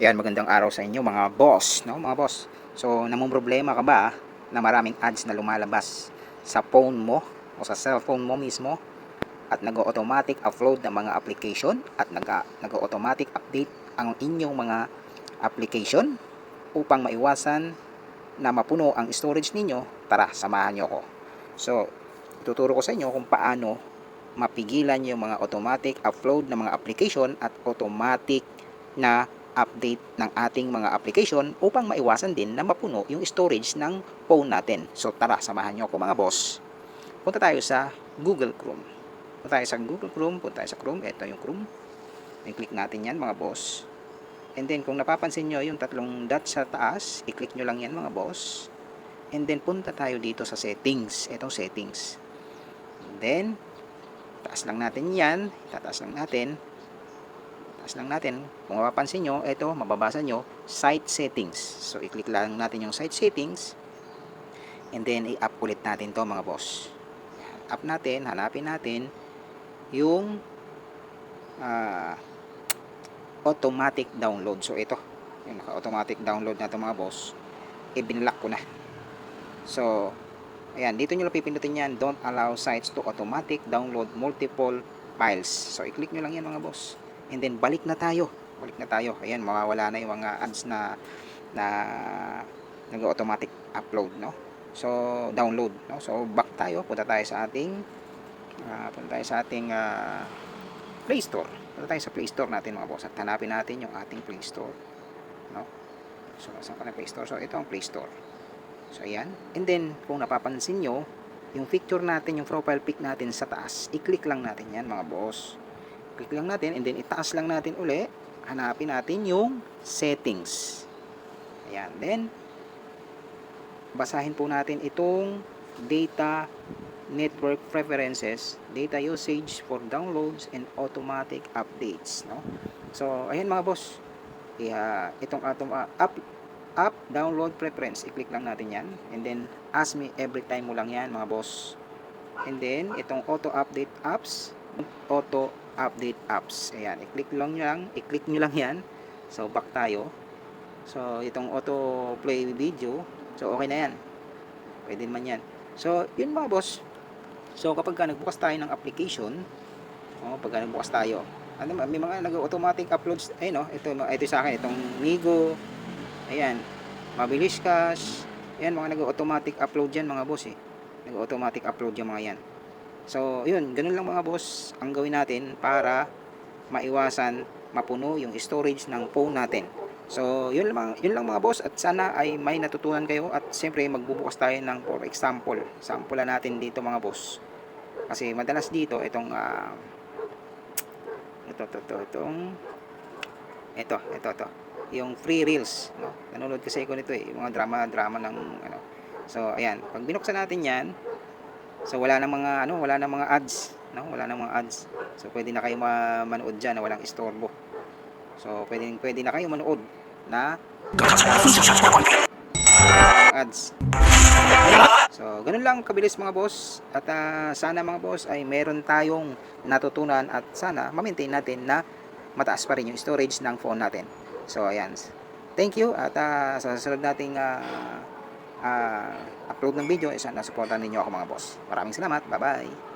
Yan, magandang araw sa inyo mga boss, no? Mga boss. So, namumroblema ka ba na maraming ads na lumalabas sa phone mo o sa cellphone mo mismo at nag-automatic upload ng mga application at nag-automatic update ang inyong mga application upang maiwasan na mapuno ang storage ninyo? Tara, samahan nyo ko. So, ituturo ko sa inyo kung paano mapigilan yung mga automatic upload ng mga application at automatic na update ng ating mga application upang maiwasan din na mapuno yung storage ng phone natin. So tara, samahan nyo ako mga boss. Punta tayo sa Google Chrome. Punta tayo sa Google Chrome, punta tayo sa Chrome. Ito yung Chrome. I-click natin yan mga boss. And then kung napapansin nyo yung tatlong dot sa taas, i-click nyo lang yan mga boss. And then punta tayo dito sa settings. Itong settings. And then taas lang natin yan. Tataas lang natin. Taas lang natin. Kung mapapansin nyo, ito, mababasa nyo, site settings. So, i-click lang natin yung site settings. And then, i-up ulit natin to mga boss. Up natin, hanapin natin yung automatic download. So, ito. Yung naka-automatic download na ito mga boss. I-binlock ko na. So, ayan, dito nyo lang pipindutin yan. Don't allow sites to automatic download multiple files. So, i-click nyo lang yan mga boss. And then, balik na tayo. Balik na tayo. Ayan, mawawala na yung mga ads na nag-automatic upload, no? So, download, no? So, back tayo. Punta tayo sa ating Play Store. Punta tayo sa Play Store natin mga boss. At hanapin natin yung ating Play Store, no? So, saan ka na Play Store? So, ito ang Play Store. So, ayan. And then, kung napapansin nyo, yung picture natin, yung profile pic natin sa taas, i-click lang natin yan mga boss. Click lang natin, and then itaas lang natin uli. Hanapin natin yung settings. Ayan. Then, basahin po natin itong data network preferences, data usage for downloads and automatic updates, no? So, ayan mga boss. Itong app download preference, i-click lang natin yan. And then, ask me every time mo lang yan mga boss. And then, itong auto update apps, ayan, i-click nyo lang yan. So, back tayo. So, itong auto play video, so okay na yan, pwede naman yan. So, yun mga boss. So, kapag nagbukas tayo ng application, pagka nagbukas tayo, may mga nag-automatic uploads, ayun, ito sa akin, itong Migo, ayan, Mabilis Cash, ayan, mga nag-automatic upload yan mga boss, nag-automatic upload yung mga yan. So, yun, ganun lang mga boss ang gawin natin para maiwasan mapuno yung storage ng phone natin. So, yun lang mga boss, at sana ay may natutunan kayo, at siyempre magbubukas tayo ng, for example, sampulan natin dito mga boss. Kasi madalas dito itong ito yung free reels, no? Nanonood kasi ako nito, yung mga drama ng ano. So, ayan, pag binuksan natin yan, so wala nang mga ads, no? Wala nang mga ads. So pwede na kayo manood diyan na walang istorbo. So pwede na kayo manood na ads. So ganun lang kabilis mga boss, at sana mga boss ay meron tayong natutunan, at sana ma-maintain natin na mataas pa rin yung storage ng phone natin. So ayan. Thank you, at sa susunod nating upload ng video, sana supportan ninyo ako mga boss. Maraming salamat. Bye-bye.